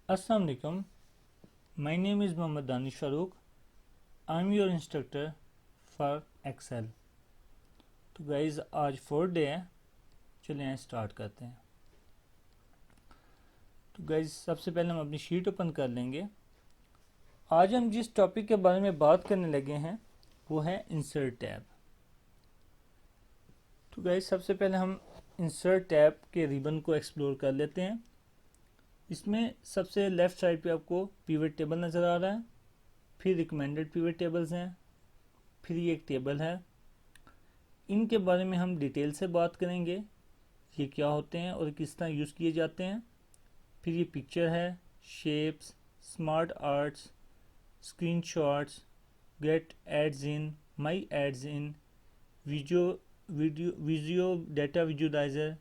Assalamu alaikum. My name is Mohammad Danish Farouk. I'm your instructor for Excel. तो guys आज 4th day है, चलिए start करते हैं। तो गाइज सबसे पहले हम अपनी शीट ओपन कर लेंगे। आज हम जिस टॉपिक के बारे में बात करने लगे हैं वो है इंसर्ट टैब। तो गाइज सबसे पहले हम इंसर्ट टैब के रिबन को एक्सप्लोर कर लेते हैं। इसमें सबसे लेफ्ट साइड पे आपको पिवट टेबल नज़र आ रहा है, फिर रिकमेंडेड पिवट टेबल्स हैं, फिर ये एक टेबल है। इनके बारे में हम डिटेल से बात करेंगे, ये क्या होते हैं और किस तरह यूज़ किए जाते हैं। फिर ये पिक्चर है, shapes, smart arts, screenshots, get add ins, my add ins, Visio data visualizer,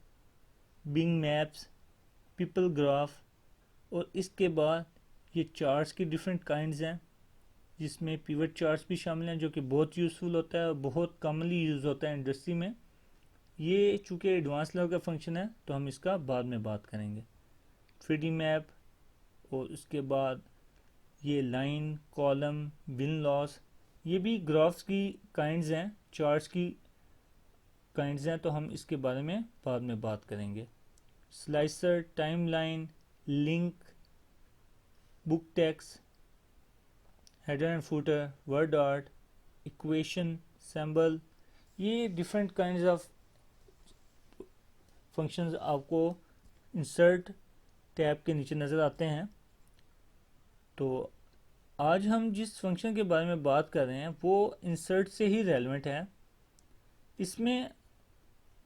Bing maps, people graph. और इसके बाद ये चार्ट्स की डिफरेंट काइंड्स हैं, जिसमें पिवट चार्ट्स भी शामिल हैं, जो कि बहुत यूज़फुल होता है और बहुत कॉमनली यूज़ होता है इंडस्ट्री में। ये चूँकि एडवांस लेवल का फंक्शन है तो हम इसका बाद में बात करेंगे। 3D मैप, और उसके बाद ये लाइन, कॉलम, बिन लॉस, ये भी ग्राफ्स की काइंड्स हैं, चार्ट्स की काइंड्स हैं, तो हम इसके बारे में बाद में बात करेंगे। Slicer, timeline, link, book text, header and footer, word art, equation, symbol, ये डिफरेंट काइंड्स ऑफ फंक्शंस आपको इंसर्ट टैब के नीचे नज़र आते हैं। तो आज हम जिस फंक्शन के बारे में बात कर रहे हैं वो इंसर्ट से ही रेलेवेंट है। इसमें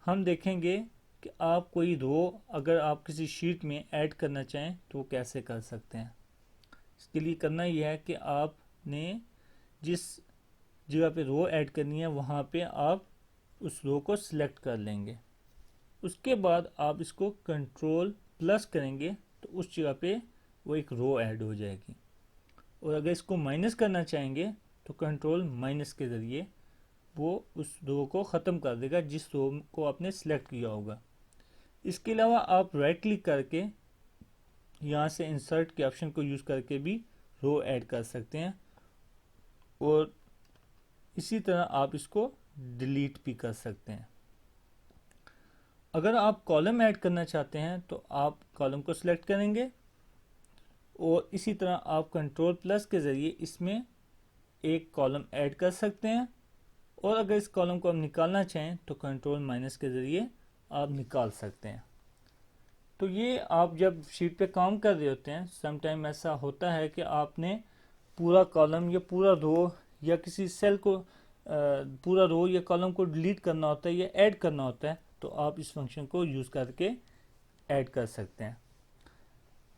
हम देखेंगे कि आप कोई रो अगर आप किसी शीट में ऐड करना चाहें तो वो कैसे कर सकते हैं। इसके लिए करना यह है कि आपने जिस जगह पे रो ऐड करनी है वहाँ पे आप उस रो को सिलेक्ट कर लेंगे। उसके बाद आप इसको कंट्रोल प्लस करेंगे तो उस जगह पे वो एक रो ऐड हो जाएगी। और अगर इसको माइनस करना चाहेंगे तो कंट्रोल माइनस के ज़रिए वो उस रो को ख़त्म कर देगा जिस रो को आपने सिलेक्ट किया होगा। इसके अलावा आप राइट क्लिक करके यहाँ से इंसर्ट के ऑप्शन को यूज़ करके भी रो ऐड कर सकते हैं, और इसी तरह आप इसको डिलीट भी कर सकते हैं। अगर आप कॉलम ऐड करना चाहते हैं तो आप कॉलम को सिलेक्ट करेंगे और इसी तरह आप कंट्रोल प्लस के ज़रिए इसमें एक कॉलम ऐड कर सकते हैं, और अगर इस कॉलम को आप निकालना चाहें तो कंट्रोल माइनस के ज़रिए आप निकाल सकते हैं। तो ये आप जब शीट पे काम कर रहे होते हैं, समटाइम ऐसा होता है कि आपने पूरा कॉलम या पूरा रो या किसी सेल को पूरा रो या कॉलम को डिलीट करना होता है या ऐड करना होता है, तो आप इस फंक्शन को यूज़ करके ऐड कर सकते हैं।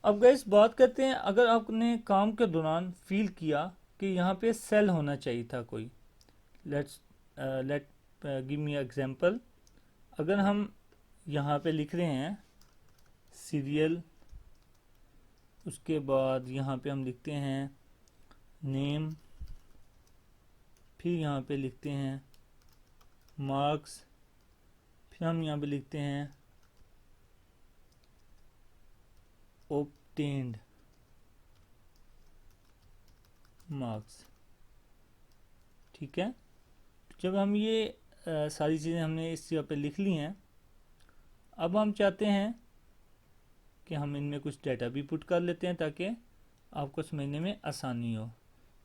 अब गाइस बात करते हैं, अगर आपने काम के दौरान फील किया कि यहाँ पे सेल होना चाहिए था कोई, लेट गिव मी एग्जांपल। अगर हम यहाँ पे लिख रहे हैं सीरियल, उसके बाद यहाँ पे हम लिखते हैं नेम, फिर यहाँ पे लिखते हैं मार्क्स, फिर हम यहाँ पे लिखते हैं obtained मार्क्स। ठीक है, जब हम ये सारी चीज़ें हमने इस जगह पे लिख ली हैं, अब हम चाहते हैं कि हम इनमें कुछ डाटा भी पुट कर लेते हैं ताकि आपको समझने में आसानी हो।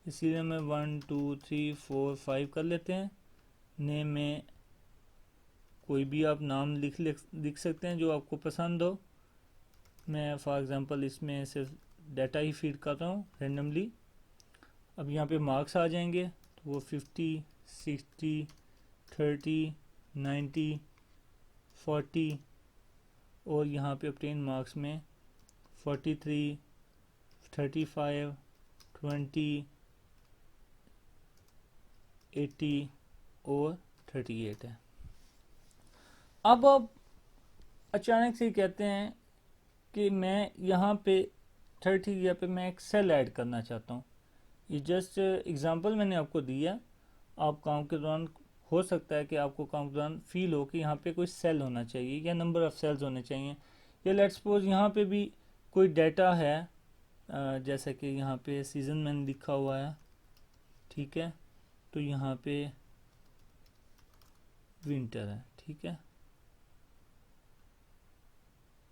इसीलिए मैं 1 2 3 4 5 कर लेते हैं। नेम में कोई भी आप नाम लिख सकते हैं जो आपको पसंद हो। मैं फॉर एग्ज़ाम्पल इसमें सिर्फ डाटा ही फीड कर रहा हूँ रेंडमली। अब यहाँ पे मार्क्स आ जाएंगे, तो वो 50 60 30 90 40, और यहाँ पे ऑब्टेन मार्क्स में 43 35 20 80 और 38 है। अब आप अचानक से कहते हैं कि मैं यहाँ पे 30 जगह पे मैं एक सेल ऐड करना चाहता हूँ। ये जस्ट एग्जांपल मैंने आपको दिया। आप काम के दौरान हो सकता है कि आपको काम के दौरान फील हो कि यहाँ पे कोई सेल होना चाहिए या नंबर ऑफ सेल्स होने चाहिए, या लेट्स सपोज यहाँ पे भी कोई डाटा है जैसा कि यहाँ पे सीज़न मैंने लिखा हुआ है, ठीक है, तो यहाँ पे विंटर है, ठीक है।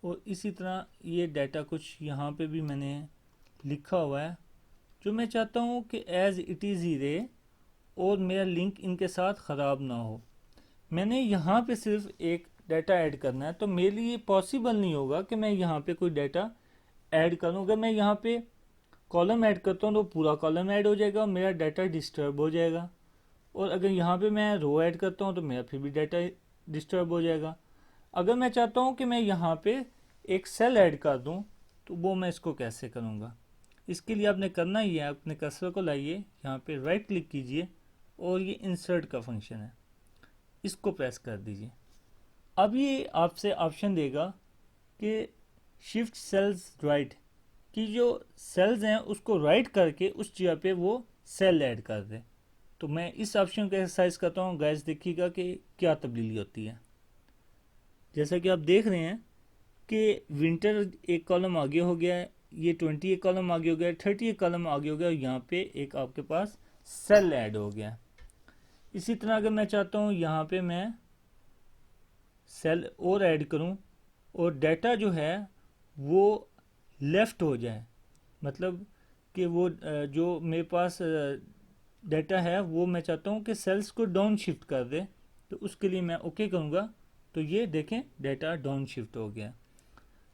और इसी तरह ये डाटा कुछ यहाँ पे भी मैंने लिखा हुआ है जो मैं चाहता हूँ कि एज इट इज़ ही रहे और मेरा लिंक इनके साथ ख़राब ना हो। मैंने यहाँ पे सिर्फ एक डाटा ऐड करना है, तो मेरे लिए पॉसिबल नहीं होगा कि मैं यहाँ पे कोई डाटा ऐड करूँ। अगर मैं यहाँ पे कॉलम ऐड करता हूँ तो पूरा कॉलम ऐड हो जाएगा और मेरा डाटा डिस्टर्ब हो जाएगा, और अगर यहाँ पे मैं रो ऐड करता हूँ तो मेरा फिर भी डाटा डिस्टर्ब हो जाएगा। अगर मैं चाहता हूँ कि मैं यहाँ पे एक सेल ऐड कर दूँ तो वो मैं इसको कैसे करूँगा। इसके लिए आपने करना ही है, अपने कर्सर को लाइए, यहाँ पे राइट क्लिक कीजिए और ये इंसर्ट का फंक्शन है, इसको प्रेस कर दीजिए। अब ये आपसे ऑप्शन देगा कि शिफ्ट सेल्स राइट, कि जो सेल्स हैं उसको राइट करके उस जगह पे वो सेल ऐड कर दे। तो मैं इस ऑप्शन को एक्सरसाइज करता हूँ, गैस देखिएगा कि क्या तब्दीली होती है। जैसा कि आप देख रहे हैं कि विंटर एक कॉलम आगे हो गया है, ये 20 एक कॉलम आगे हो गया है, 30 एक कॉलम आगे हो गया और यहाँ पे एक आपके पास सेल ऐड हो गया। इसी तरह अगर मैं चाहता हूँ यहाँ पे मैं सेल और ऐड करूँ और डाटा जो है वो लेफ्ट हो जाए, मतलब कि वो जो मेरे पास डाटा है वो मैं चाहता हूँ कि सेल्स को डाउन शिफ्ट कर दे, तो उसके लिए मैं ओके करूँगा। तो ये देखें डाटा डाउन शिफ्ट हो गया।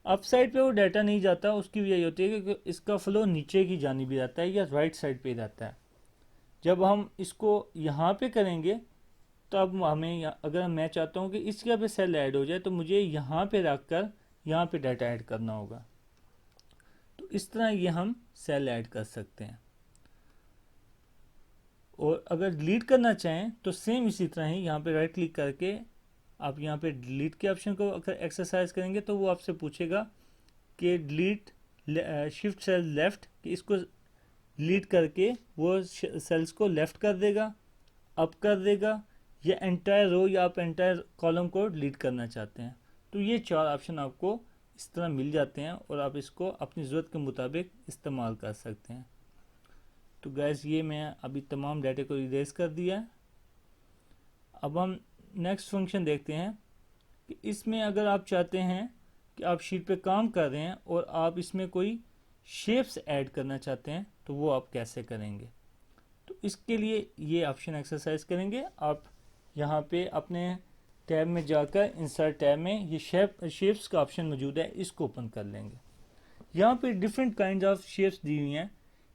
अप साइड पे वो डाटा नहीं जाता, उसकी वजह ये होती है कि इसका फ्लो नीचे की जानिब भी रहता है या राइट साइड पे रहता है। जब हम इसको यहाँ पे करेंगे तब हमें अगर मैं चाहता हूँ कि इस जगह पे सेल ऐड हो जाए तो मुझे यहाँ पे रख कर यहाँ पे डाटा ऐड करना होगा। तो इस तरह ये हम सेल ऐड कर सकते हैं। और अगर डिलीट करना चाहें तो सेम इसी तरह ही यहाँ पे राइट क्लिक करके आप यहाँ पे डिलीट के ऑप्शन को अगर एक्सरसाइज करेंगे तो वो आपसे पूछेगा कि डिलीट शिफ्ट सेल लेफ्ट, कि इसको डिलीट करके वो सेल्स को लेफ्ट कर देगा, अप कर देगा, या एंटायर रो या आप एंटायर कॉलम को डिलीट करना चाहते हैं। तो ये चार ऑप्शन आपको इस तरह मिल जाते हैं और आप इसको अपनी ज़रूरत के मुताबिक इस्तेमाल कर सकते हैं। तो गैस ये मैं अभी तमाम डाटे को इरेज कर दिया है। अब हम नेक्स्ट फंक्शन देखते हैं कि इसमें अगर आप चाहते हैं कि आप शीट पे काम कर रहे हैं और आप इसमें कोई शेप्स ऐड करना चाहते हैं तो वो आप कैसे करेंगे। तो इसके लिए ये ऑप्शन एक्सरसाइज करेंगे। आप यहाँ पे अपने टैब में जाकर इंसर्ट टैब में ये शेप्स का ऑप्शन मौजूद है, इसको ओपन कर लेंगे। यहाँ पे डिफरेंट काइंड ऑफ शेप्स दी हुई हैं,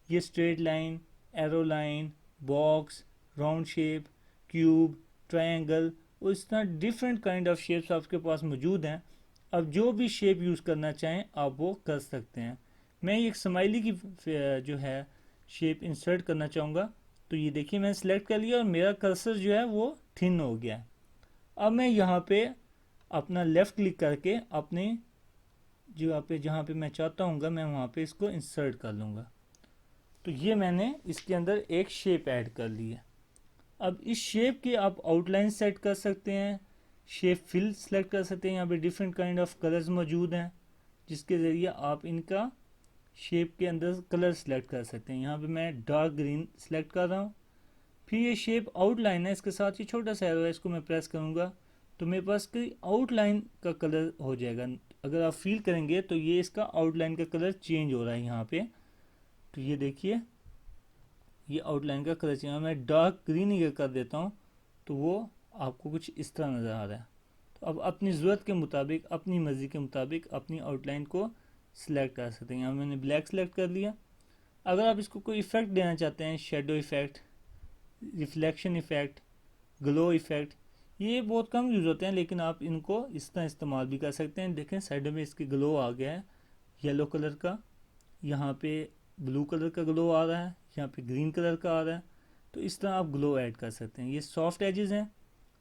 ये straight line, arrow line, box, round shape, cube, triangle और इस तरह डिफरेंट काइंड ऑफ शेप्स आपके पास मौजूद हैं। अब जो भी शेप यूज़ करना चाहें आप वो कर सकते हैं। मैं एक स्माइली की जो है शेप इंसर्ट करना चाहूँगा, तो ये देखिए मैंने सेलेक्ट कर लिया और मेरा कर्सर जो है वो थिन हो गया है। अब मैं यहाँ पे अपना लेफ़्ट क्लिक करके अपने जहाँ पे मैं चाहता हूँ मैं वहाँ पे इसको इंसर्ट कर लूँगा। तो ये मैंने इसके अंदर एक शेप ऐड कर ली है। अब इस शेप की आप आउटलाइन सेट कर सकते हैं, शेप फिल सेलेक्ट कर सकते हैं। यहाँ पे डिफरेंट काइंड ऑफ कलर्स मौजूद हैं जिसके ज़रिए आप इनका शेप के अंदर कलर सेलेक्ट कर सकते हैं। यहाँ पे मैं डार्क ग्रीन सेलेक्ट कर रहा हूँ। फिर ये शेप आउटलाइन है, इसके साथ ही छोटा सा एरो है, इसको मैं प्रेस करूँगा तो मेरे पास की आउटलाइन का कलर हो जाएगा। अगर आप फील करेंगे तो ये इसका आउटलाइन का कलर चेंज हो रहा है यहाँ पे। तो ये देखिए ये आउटलाइन का कलर चेंज, मैं डार्क ग्रीन ही कर देता हूँ तो वो आपको कुछ इस तरह नज़र आ रहा है। तो अब अपनी ज़रूरत के मुताबिक, अपनी मर्ज़ी के मुताबिक अपनी आउटलाइन को सिलेक्ट कर सकते हैं। यहाँ मैंने ब्लैक सेलेक्ट कर लिया। अगर आप इसको कोई इफ़ेक्ट देना चाहते हैं, shadow effect, reflection effect, glow effect, ये बहुत कम यूज़ होते हैं लेकिन आप इनको इस तरह इस्तेमाल भी कर सकते हैं। देखें साइड में इसकी ग्लो आ गया है येलो कलर का, यहाँ पे ब्लू कलर का ग्लो आ रहा है, यहाँ पे ग्रीन कलर का आ रहा है। तो इस तरह आप ग्लो ऐड कर सकते हैं। ये सॉफ्ट एजेस हैं,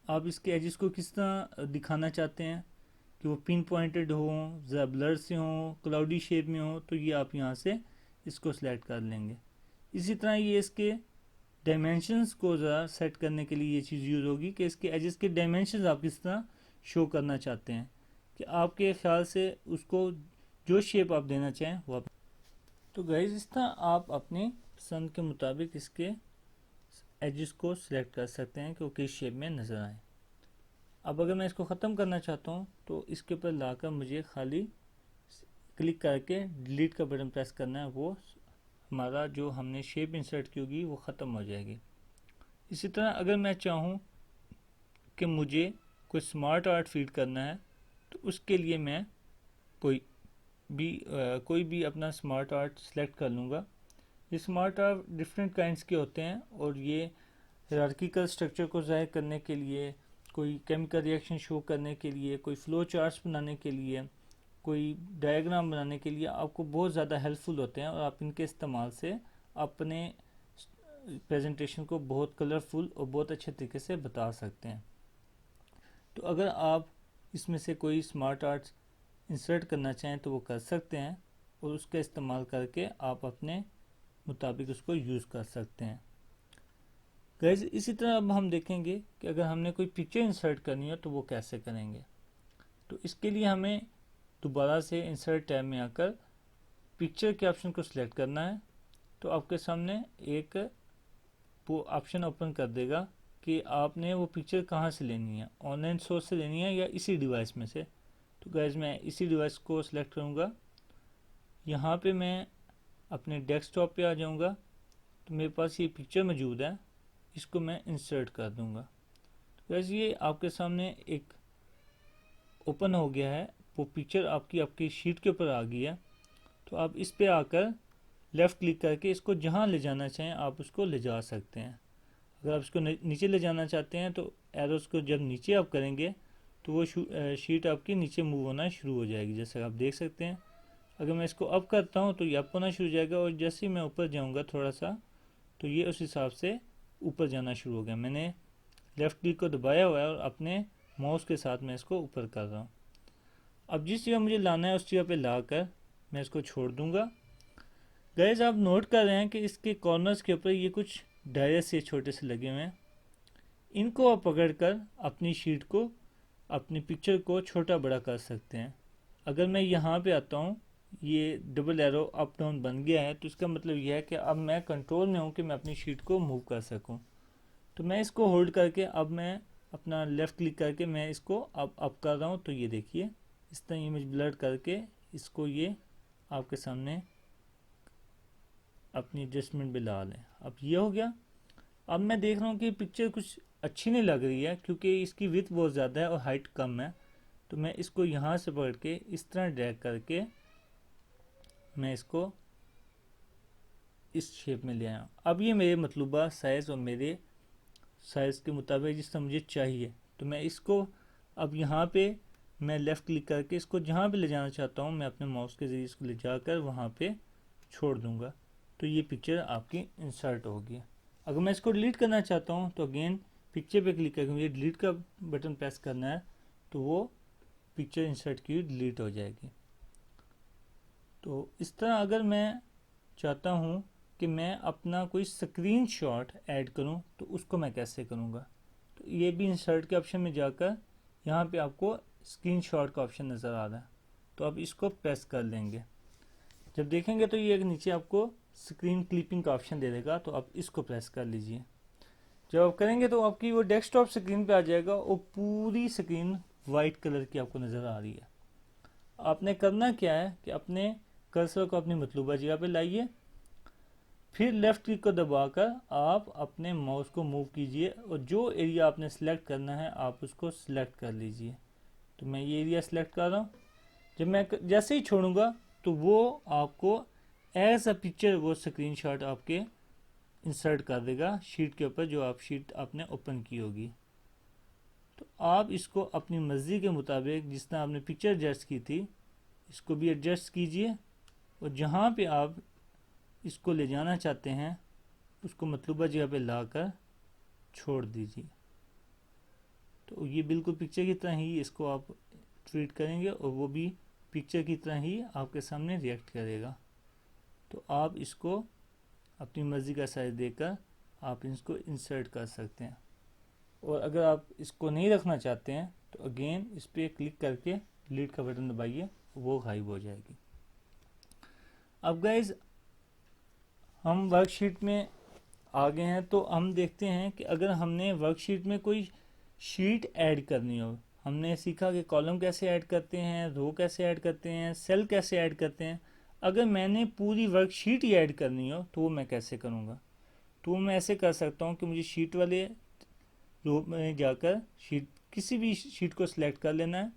आप इसके एजेस को किस तरह दिखाना चाहते हैं कि वो पिन पॉइंटेड हों, ज़रा ब्लर से हों, क्लाउडी शेप में हो, तो ये आप यहाँ से इसको सिलेक्ट कर लेंगे। इसी तरह ये इसके डायमेंशंस को ज़रा सेट करने के लिए ये चीज़ यूज़ होगी कि इसके एजेस के डायमेंशंस आप किस तरह शो करना चाहते हैं, कि आपके ख्याल से उसको जो शेप आप देना चाहें वो आप। तो गाइज इस तरह आप अपनी पसंद के मुताबिक इसके एजेस को सिलेक्ट कर सकते हैं कि वो किस शेप में नज़र आए। अब अगर मैं इसको ख़त्म करना चाहता हूँ तो इसके ऊपर लाकर मुझे खाली क्लिक करके डिलीट का बटन प्रेस करना है, वो हमारा जो हमने शेप इंसर्ट की होगी वो ख़त्म हो जाएगी। इसी तरह अगर मैं चाहूँ कि मुझे कोई स्मार्ट आर्ट फीड करना है तो उसके लिए मैं कोई भी अपना स्मार्ट आर्ट सेलेक्ट कर लूँगा। ये स्मार्ट आर्ट डिफरेंट काइंड्स के होते हैं और ये हायरार्किकल स्ट्रक्चर को ज़ाहिर करने के लिए, कोई केमिकल रिएक्शन शो करने के लिए, कोई फ्लो चार्ट्स बनाने के लिए, कोई डायग्राम बनाने के लिए आपको बहुत ज़्यादा हेल्पफुल होते हैं और आप इनके इस्तेमाल से अपने प्रेजेंटेशन को बहुत कलरफुल और बहुत अच्छे तरीके से बता सकते हैं। तो अगर आप इसमें से कोई स्मार्ट आर्ट्स इंसर्ट करना चाहें तो वो कर सकते हैं और उसका इस्तेमाल करके आप अपने मुताबिक उसको यूज़ कर सकते हैं। गाइस इसी तरह अब हम देखेंगे कि अगर हमने कोई पिक्चर इंसर्ट करनी हो तो वो कैसे करेंगे। तो इसके लिए हमें दोबारा से इंसर्ट टैब में आकर पिक्चर के ऑप्शन को सिलेक्ट करना है। तो आपके सामने एक वो ऑप्शन ओपन कर देगा कि आपने वो पिक्चर कहाँ से लेनी है, ऑनलाइन सोर्स से लेनी है या इसी डिवाइस में से। तो गाइस मैं इसी डिवाइस को सिलेक्ट करूँगा। यहाँ पे मैं अपने डेस्कटॉप पे आ जाऊँगा तो मेरे पास ये पिक्चर मौजूद है, इसको मैं इंसर्ट कर दूँगा। तो गाइस ये आपके सामने एक ओपन हो गया है, वो पिक्चर आपकी शीट के ऊपर आ गई है। तो आप इस पे आकर लेफ़्ट क्लिक करके इसको जहाँ ले जाना चाहें आप उसको ले जा सकते हैं। अगर आप इसको नीचे ले जाना चाहते हैं तो एरोस को जब नीचे आप करेंगे तो वो शीट आपकी नीचे मूव होना शुरू हो जाएगी, जैसे आप देख सकते हैं। अगर मैं इसको अप करता हूँ तो ये अप होना शुरू हो जाएगा और जैसे ही मैं ऊपर जाऊँगा थोड़ा सा तो ये उस हिसाब से ऊपर जाना शुरू हो गया। मैंने लेफ़्ट क्लिक को दबाया हुआ है और अपने माउस के साथ मैं इसको ऊपर कर रहा हूँ। अब जिस जगह मुझे लाना है उस जगह पे लाकर मैं इसको छोड़ दूँगा। गाइस आप नोट कर रहे हैं कि इसके कॉर्नर्स के ऊपर ये कुछ डायरेक्ट से छोटे से लगे हुए हैं। इनको आप पकड़कर अपनी शीट को, अपनी पिक्चर को छोटा बड़ा कर सकते हैं। अगर मैं यहाँ पे आता हूँ, ये डबल एरो अप डाउन बन गया है तो इसका मतलब यह है कि अब मैं कंट्रोल में हूँ कि मैं अपनी शीट को मूव कर सकूँ। तो मैं इसको होल्ड करके अब मैं अपना लेफ़्ट क्लिक करके मैं इसको अब अप कर रहा हूँ। तो ये देखिए इस तरह इमेज ब्लर करके इसको ये आपके सामने अपनी एडजस्टमेंट भी ला लें। अब ये हो गया। अब मैं देख रहा हूँ कि पिक्चर कुछ अच्छी नहीं लग रही है क्योंकि इसकी विड्थ बहुत ज़्यादा है और हाइट कम है। तो मैं इसको यहाँ से पकड़ के इस तरह ड्रैग करके मैं इसको इस शेप में ले आया। अब ये मेरे मतलूबा साइज़ और मेरे साइज़ के मुताबिक जिस तरह मुझे चाहिए। तो मैं इसको अब यहाँ पे मैं लेफ़्ट क्लिक करके इसको जहाँ पे ले जाना चाहता हूँ मैं अपने माउस के ज़रिए इसको ले जाकर वहाँ पे छोड़ दूँगा। तो ये पिक्चर आपकी इंसर्ट होगी। अगर मैं इसको डिलीट करना चाहता हूँ तो अगेन पिक्चर पे क्लिक करके मुझे डिलीट का बटन प्रेस करना है तो वो पिक्चर इंसर्ट की डिलीट हो जाएगी। तो इस तरह अगर मैं चाहता हूँ कि मैं अपना कोई स्क्रीनशॉट ऐड करूँ तो उसको मैं कैसे करूँगा। तो ये भी इंसर्ट के ऑप्शन में जाकर यहाँ पे आपको स्क्रीनशॉट का ऑप्शन नज़र आ रहा है, तो आप इसको प्रेस कर लेंगे। जब देखेंगे तो ये नीचे आपको स्क्रीन क्लिपिंग का ऑप्शन दे देगा, तो आप इसको प्रेस कर लीजिए। जब आप करेंगे तो आपकी वो डेस्कटॉप स्क्रीन पे आ जाएगा और पूरी स्क्रीन वाइट कलर की आपको नज़र आ रही है। आपने करना क्या है कि अपने कर्सर को अपनी मतलूबा जगह पे लाइए, फिर लेफ़्ट क्लिक को दबाकर आप अपने माउस को मूव कीजिए और जो एरिया आपने सेलेक्ट करना है आप उसको सिलेक्ट कर लीजिए। तो मैं ये एरिया सेलेक्ट कर रहा हूँ। जब मैं जैसे ही छोड़ूंगा तो वो आपको एज अ पिक्चर वो स्क्रीनशॉट आपके इंसर्ट कर देगा शीट के ऊपर, जो आप शीट आपने ओपन की होगी। तो आप इसको अपनी मर्ज़ी के मुताबिक जिस तरह आपने पिक्चर एडजस्ट की थी इसको भी एडजस्ट कीजिए और जहाँ पे आप इसको ले जाना चाहते हैं उसको मतलूबा जगह पे लाकर छोड़ दीजिए। तो ये बिल्कुल पिक्चर की तरह ही इसको आप ट्रीट करेंगे और वो भी पिक्चर की तरह ही आपके सामने रिएक्ट करेगा। तो आप इसको अपनी मर्ज़ी का साइज़ देकर आप इसको इंसर्ट कर सकते हैं। और अगर आप इसको नहीं रखना चाहते हैं तो अगेन इस पर क्लिक करके डिलीट का बटन दबाइए, वो गायब हो जाएगी। अब गाइज हम वर्कशीट में आ गए हैं, तो हम देखते हैं कि अगर हमने वर्कशीट में कोई शीट ऐड करनी हो, हमने सीखा कि कॉलम कैसे ऐड करते हैं, रो कैसे ऐड करते हैं, सेल कैसे ऐड करते हैं। अगर मैंने पूरी वर्कशीट ही ऐड करनी हो तो वो मैं कैसे करूँगा? तो मैं ऐसे कर सकता हूँ कि मुझे शीट वाले रो में जाकर शीट, किसी भी शीट को सिलेक्ट कर लेना है।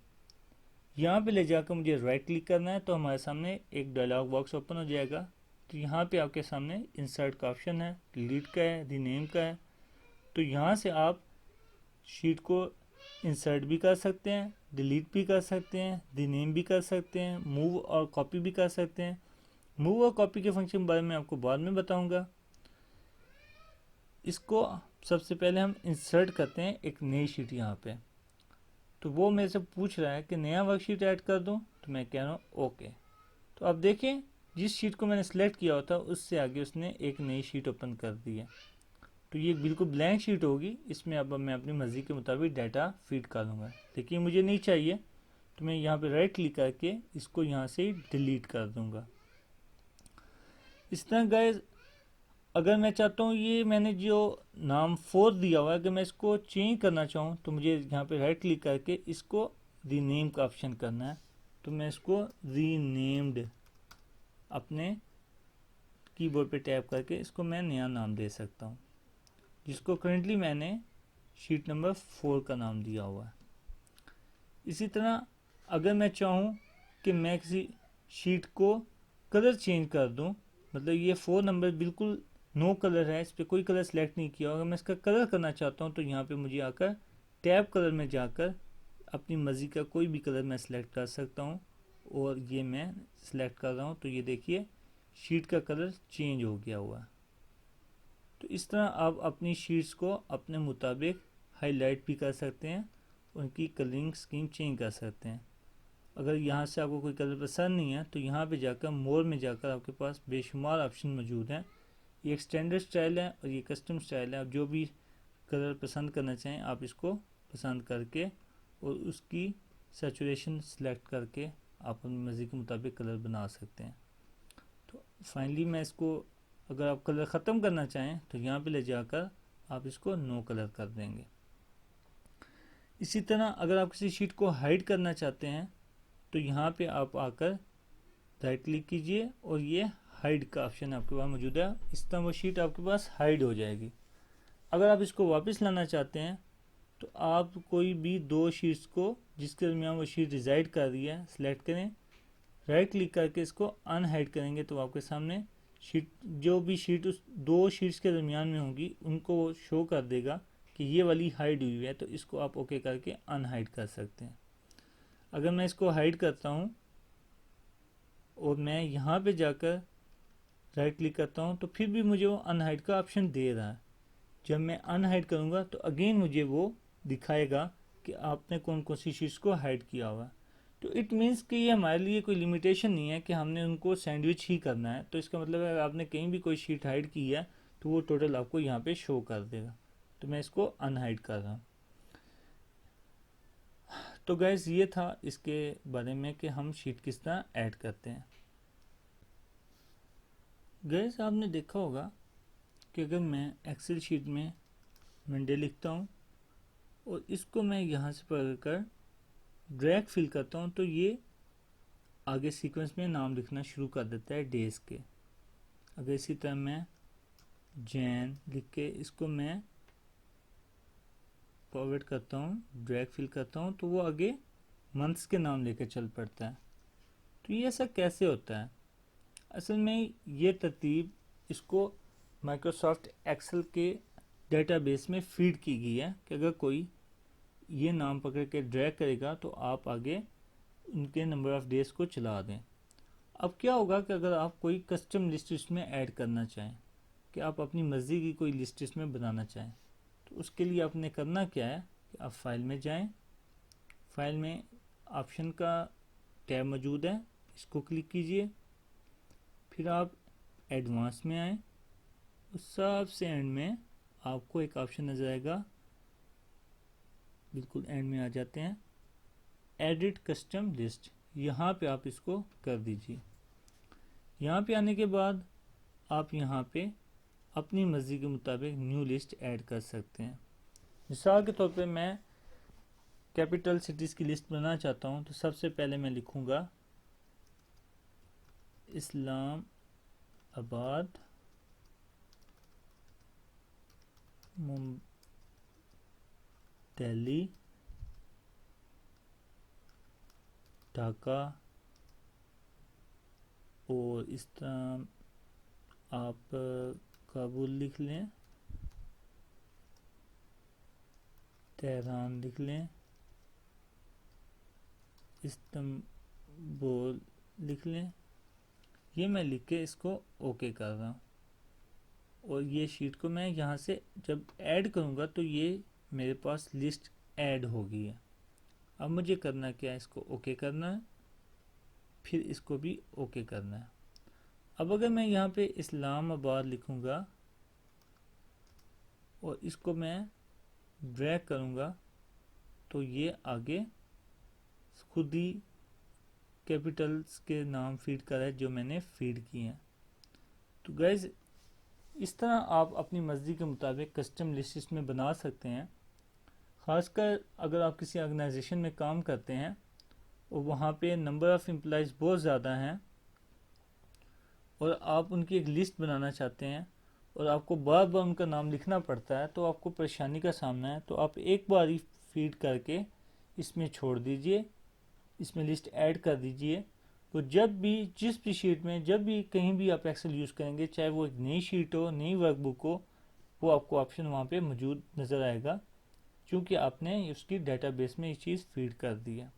यहाँ पे ले जाकर मुझे राइट क्लिक करना है, तो हमारे सामने एक डायलॉग बॉक्स ओपन हो जाएगा। तो यहाँ पे आपके सामने इंसर्ट का ऑप्शन है, डिलीट का है, रीनेम का है। तो यहाँ से आप शीट को इंसर्ट भी कर सकते हैं, डिलीट भी कर सकते हैं, रीनेम भी कर सकते हैं, मूव और कॉपी भी कर सकते हैं। मूव और कॉपी के फंक्शन के बारे में आपको बाद में बताऊंगा। इसको सबसे पहले हम इंसर्ट करते हैं एक नई शीट यहाँ पे। तो वो मेरे से पूछ रहा है कि नया वर्कशीट ऐड कर दूं, तो मैं कह रहा हूँ ओके। तो अब देखें, जिस शीट को मैंने सेलेक्ट किया होता उससे आगे उसने एक नई शीट ओपन कर दी है। तो ये बिल्कुल ब्लैंक शीट होगी, इसमें अब मैं अपनी मर्जी के मुताबिक डाटा फीड कर लूँगा। देखिए मुझे नहीं चाहिए, तो मैं यहाँ पे राइट क्लिक करके इसको यहाँ से डिलीट कर दूँगा। इस तरह गाइस, अगर मैं चाहता हूँ ये मैंने जो नाम 4 दिया हुआ है, अगर मैं इसको चेंज करना चाहूँ तो मुझे यहाँ पे राइट क्लिक करके इसको रीनेम का ऑप्शन करना है। तो मैं इसको रीनेम्ड अपने कीबोर्ड पे टैप करके इसको मैं नया नाम दे सकता हूँ, जिसको करेंटली मैंने शीट नंबर 4 का नाम दिया हुआ है। इसी तरह अगर मैं चाहूँ कि मैं किसी शीट को कलर चेंज कर दूँ, मतलब ये 4 नंबर बिल्कुल नो कलर है, इस पर कोई कलर सेलेक्ट नहीं किया, अगर मैं इसका कलर करना चाहता हूँ तो यहाँ पे मुझे आकर टैब कलर में जाकर अपनी मर्ज़ी का कोई भी कलर मैं सिलेक्ट कर सकता हूँ। और ये मैं सिलेक्ट कर रहा हूँ, तो ये देखिए शीट का कलर चेंज हो गया हुआ है। तो इस तरह आप अपनी शीट्स को अपने मुताबिक हाईलाइट भी कर सकते हैं, उनकी कलरिंग स्कीम चेंज कर सकते हैं। अगर यहाँ से आपको कोई कलर पसंद नहीं है तो यहाँ पे जाकर मोर में जाकर आपके पास बेशुमार ऑप्शन मौजूद हैं। ये एक स्टैंडर्ड स्टाइल है और ये कस्टम स्टाइल है। आप जो भी कलर पसंद करना चाहें आप इसको पसंद करके और उसकी सैचुरेशन सेलेक्ट करके आप अपनी मर्ज़ी के मुताबिक कलर बना सकते हैं। तो फाइनली मैं इसको, अगर आप कलर ख़त्म करना चाहें तो यहाँ पे ले जाकर आप इसको नो कलर कर देंगे। इसी तरह अगर आप किसी शीट को हाइड करना चाहते हैं तो यहाँ पे आप आकर राइट क्लिक कीजिए और ये हाइड का ऑप्शन आपके पास मौजूद है। इस तरह वो शीट आपके पास हाइड हो जाएगी। अगर आप इसको वापस लाना चाहते हैं तो आप कोई भी दो शीट्स को जिसके दरमियान वो शीट रिजाइड कर रही है सिलेक्ट करें, राइट क्लिक करके इसको अनहाइड करेंगे तो आपके सामने शीट, जो भी शीट उस दो शीट्स के दरमियान में होंगी उनको वो शो कर देगा कि ये वाली हाइड हुई है। तो इसको आप ओके करके अनहाइड कर सकते हैं। अगर मैं इसको हाइड करता हूँ और मैं यहाँ पे जाकर राइट क्लिक करता हूँ तो फिर भी मुझे वो अनहाइड का ऑप्शन दे रहा है। जब मैं अनहाइड करूँगा तो अगेन मुझे वो दिखाएगा कि आपने कौन कौन सी शीट्स को हाइड किया हुआ। तो इट मीन्स कि ये हमारे लिए कोई लिमिटेशन नहीं है कि हमने उनको सैंडविच ही करना है। तो इसका मतलब है अगर आपने कहीं भी कोई शीट हाइड की है तो वो टोटल आपको यहाँ पे शो कर देगा। तो मैं इसको अनहाइड कर रहा हूँ। तो गैस ये था इसके बारे में कि हम शीट किस तरह ऐड करते हैं। गैस आपने देखा होगा कि अगर मैं एक्सेल शीट में मंडे लिखता हूँ और इसको मैं यहाँ से पकड़कर ड्रैग फिल करता हूँ तो ये आगे सीक्वेंस में नाम लिखना शुरू कर देता है डेज के। अगर इसी तरह मैं जैन लिख के इसको मैं फॉरवर्ड करता हूँ, ड्रैग फिल करता हूँ, तो वो आगे मंथ्स के नाम लेकर चल पड़ता है। तो ये ऐसा कैसे होता है? असल में ये तरतीब इसको माइक्रोसॉफ्ट एक्सेल के डेटाबेस में फीड की गई है कि अगर कोई ये नाम पकड़ के ड्रैग करेगा तो आप आगे उनके नंबर ऑफ़ डेज को चला दें। अब क्या होगा कि अगर आप कोई कस्टम लिस्ट इसमें ऐड करना चाहें, कि आप अपनी मर्ज़ी की कोई लिस्ट इसमें बनाना चाहें, तो उसके लिए आपने करना क्या है कि आप फाइल में जाएं, फाइल में ऑप्शन का टैब मौजूद है, इसको क्लिक कीजिए, फिर आप एडवांस में आएँ, उस सबसे एंड में आपको एक ऑप्शन नज़र आएगा, बिल्कुल एंड में आ जाते हैं, एडिट कस्टम लिस्ट। यहाँ पे आप इसको कर दीजिए। यहाँ पे आने के बाद आप यहाँ पे अपनी मर्ज़ी के मुताबिक न्यू लिस्ट ऐड कर सकते हैं। मिसाल के तौर पे मैं कैपिटल सिटीज़ की लिस्ट बनाना चाहता हूँ, तो सबसे पहले मैं लिखूँगा इस्लामाबाद, दिल्ली, ढाका, और इस तरह आप काबुल लिख लें, तेहरान लिख लें, इस्तांबुल लिख लें। ये मैं लिख के इसको ओके कर रहा हूँ, और ये शीट को मैं यहाँ से जब ऐड करूँगा तो ये मेरे पास लिस्ट ऐड हो गई है। अब मुझे करना क्या है, इसको ओके करना है, फिर इसको भी ओके करना है। अब अगर मैं यहाँ पे इस्लामाबाद लिखूँगा और इसको मैं ड्रैग करूँगा, तो ये आगे खुद ही कैपिटल्स के नाम फीड कर रहा है जो मैंने फीड किए हैं। तो गाइज, इस तरह आप अपनी मर्ज़ी के मुताबिक कस्टम लिस्ट इसमें बना सकते हैं। ख़ासकर अगर आप किसी ऑर्गेनाइजेशन में काम करते हैं और वहाँ पे नंबर ऑफ़ एम्प्लॉइज़ बहुत ज़्यादा हैं और आप उनकी एक लिस्ट बनाना चाहते हैं और आपको बार बार उनका नाम लिखना पड़ता है, तो आपको परेशानी का सामना है। तो आप एक बार ही फीड करके इसमें छोड़ दीजिए, इसमें लिस्ट ऐड कर दीजिए। तो जब भी जिस भी शीट में जब भी कहीं भी आप एक्सेल यूज़ करेंगे, चाहे वो एक नई शीट हो, नई वर्कबुक हो, वो आपको ऑप्शन वहाँ पे मौजूद नज़र आएगा, क्योंकि आपने उसकी डेटाबेस में ये चीज़ फीड कर दी है।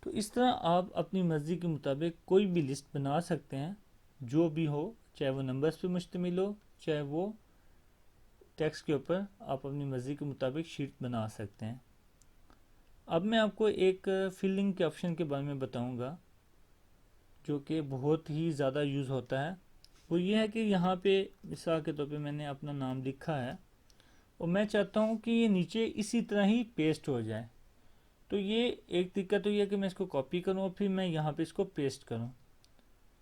तो इस तरह आप अपनी मर्ज़ी के मुताबिक कोई भी लिस्ट बना सकते हैं, जो भी हो, चाहे वो नंबर्स पे मुश्तमिल हो, चाहे वो टेक्स्ट के ऊपर, आप अपनी मर्ज़ी के मुताबिक शीट बना सकते हैं। अब मैं आपको एक फिलिंग के ऑप्शन के बारे में बताऊंगा, जो कि बहुत ही ज़्यादा यूज़ होता है। वो ये है कि यहाँ पे मिसाल के तौर पे मैंने अपना नाम लिखा है और मैं चाहता हूँ कि ये नीचे इसी तरह ही पेस्ट हो जाए। तो ये एक तरीका तो ये है कि मैं इसको कॉपी करूँ और फिर मैं यहाँ पे इसको पेस्ट करूँ,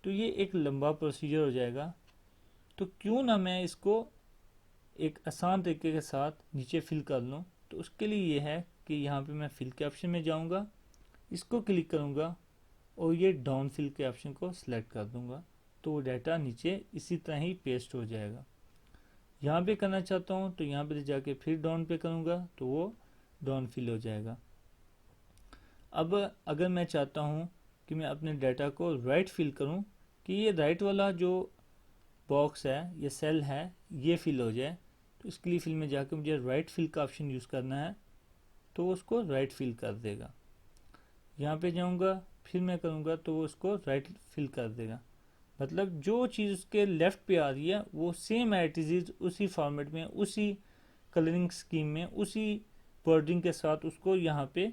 तो ये एक लंबा प्रोसीजर हो जाएगा। तो क्यों ना मैं इसको एक आसान तरीके के साथ नीचे फिल कर लूँ। तो उसके लिए ये है कि यहाँ पे मैं फिल के ऑप्शन में जाऊँगा, इसको क्लिक करूँगा और ये डाउन फिल के ऑप्शन को सिलेक्ट कर दूँगा, तो वो डाटा नीचे इसी तरह ही पेस्ट हो जाएगा। यहाँ पे करना चाहता हूँ तो यहाँ पे जाके फिर डाउन पे करूँगा तो वो डाउन फिल हो जाएगा। अब अगर मैं चाहता हूँ कि मैं अपने डाटा को राइट फिल करूँ, कि ये राइट वाला जो बॉक्स है, ये सेल है, ये फिल हो जाए, तो इसके लिए फिल में जाकर मुझे राइट फिल का ऑप्शन यूज़ करना है, तो वो उसको राइट फिल कर देगा। यहाँ पे जाऊँगा, फिर मैं करूँगा तो वो उसको राइट फिल कर देगा। मतलब जो चीज़ उसके लेफ़्ट पे आ रही है वो सेम एट इज उसी फॉर्मेट में, उसी कलरिंग स्कीम में, उसी वर्डिंग के साथ उसको यहाँ पे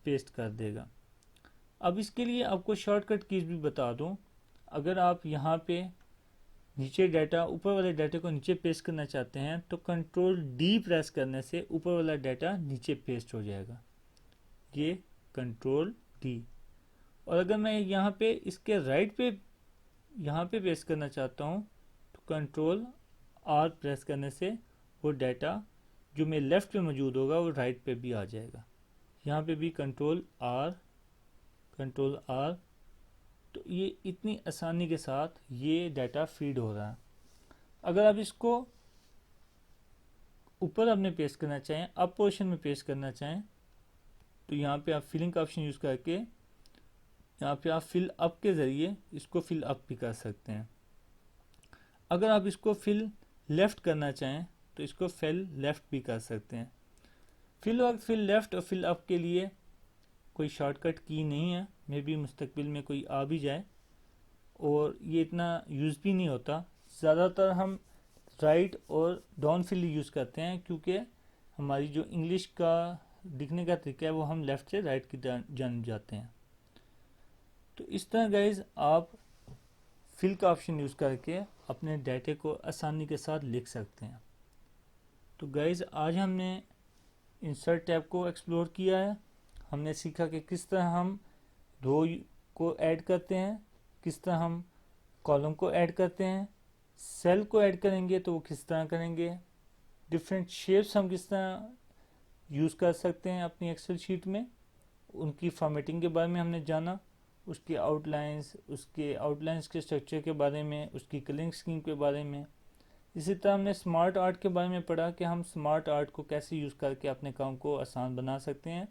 पेस्ट कर देगा। अब इसके लिए आपको शॉर्टकट कीज भी बता दूँ। अगर आप यहाँ पे नीचे डाटा, ऊपर वाले डाटा को नीचे पेस्ट करना चाहते हैं, तो कंट्रोल डी प्रेस करने से ऊपर वाला डाटा नीचे पेस्ट हो जाएगा, ये कंट्रोल डी। और अगर मैं यहाँ पे इसके राइट पे यहाँ पे पेस्ट करना चाहता हूँ, तो कंट्रोल आर प्रेस करने से वो डाटा जो मेरे लेफ़्ट पे मौजूद होगा वो राइट पे भी आ जाएगा। यहाँ पे भी कंट्रोल आर, कंट्रोल आर। तो ये इतनी आसानी के साथ ये डाटा फीड हो रहा है। अगर आप इसको ऊपर अपने पेस्ट करना चाहें, अप पोर्शन में पेस्ट करना चाहें, तो यहाँ पे आप फिलिंग का ऑप्शन यूज़ करके यहाँ पे आप फिल अप के ज़रिए इसको फिल अप भी कर सकते हैं। अगर आप इसको फिल लेफ़्ट करना चाहें तो इसको फिल लेफ़्ट भी कर सकते हैं। फिल लेफ़्ट और फिल अप के लिए कोई शॉर्टकट की नहीं है, मे भी मुस्तकबिल में कोई आ भी जाए, और ये इतना यूज़ भी नहीं होता। ज़्यादातर हम राइट और डाउन फिल यूज़ करते हैं, क्योंकि हमारी जो इंग्लिश का लिखने का तरीका है वो हम लेफ़्ट से राइट की जान जाते हैं। तो इस तरह गाइज आप फिल का ऑप्शन यूज़ करके अपने डाटे को आसानी के साथ लिख सकते हैं। तो गाइज आज हमने इंसर्ट टैब को एक्सप्लोर किया है। हमने सीखा कि किस तरह हम रो को ऐड करते हैं, किस तरह हम कॉलम को ऐड करते हैं, सेल को ऐड करेंगे तो वो किस तरह करेंगे, डिफरेंट शेप्स हम किस तरह यूज़ कर सकते हैं अपनी एक्सेल शीट में, उनकी फॉर्मेटिंग के बारे में हमने जाना, उसके आउटलाइंस के स्ट्रक्चर के बारे में, उसकी कलरिंग स्कीम के बारे में। इसी तरह हमने स्मार्ट आर्ट के बारे में पढ़ा कि हम स्मार्ट आर्ट को कैसे यूज़ करके अपने काम को आसान बना सकते हैं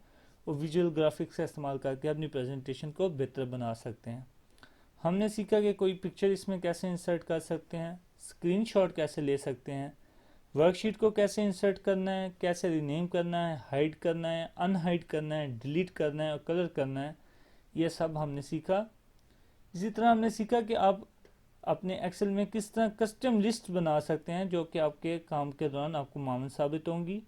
और विजुअल ग्राफिक्स का इस्तेमाल करके अपनी प्रेजेंटेशन को बेहतर बना सकते हैं। हमने सीखा कि कोई पिक्चर इसमें कैसे इंसर्ट कर सकते हैं, स्क्रीनशॉट कैसे ले सकते हैं, वर्कशीट को कैसे इंसर्ट करना है, कैसे रीनेम करना है, हाइड करना है, अनहाइड करना है, डिलीट करना है और कलर करना है, ये सब हमने सीखा। इसी तरह हमने सीखा कि आप अपने एक्सेल में किस तरह कस्टम लिस्ट बना सकते हैं जो कि आपके काम के दौरान आपको मामूल साबित होंगी।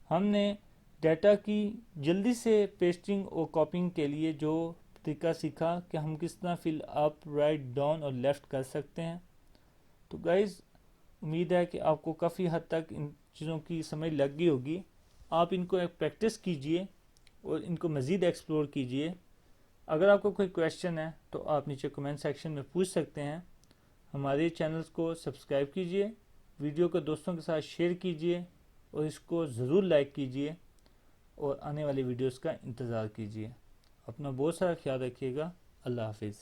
हमने डाटा की जल्दी से पेस्टिंग और कॉपिंग के लिए जो तरीका सीखा कि हम किस तरह फिल अप, राइट, डाउन और लेफ़्ट कर सकते हैं। तो गाइज़, उम्मीद है कि आपको काफ़ी हद तक इन चीज़ों की समझ लग गई होगी। आप इनको एक प्रैक्टिस कीजिए और इनको मज़ीद एक्सप्लोर कीजिए। अगर आपको कोई क्वेश्चन है तो आप नीचे कमेंट सेक्शन में पूछ सकते हैं। हमारे चैनल्स को सब्सक्राइब कीजिए, वीडियो को दोस्तों के साथ शेयर कीजिए और इसको ज़रूर लाइक कीजिए और आने वाली वीडियोस का इंतज़ार कीजिए। अपना बहुत सारा ख्याल रखिएगा। अल्लाह हाफिज़।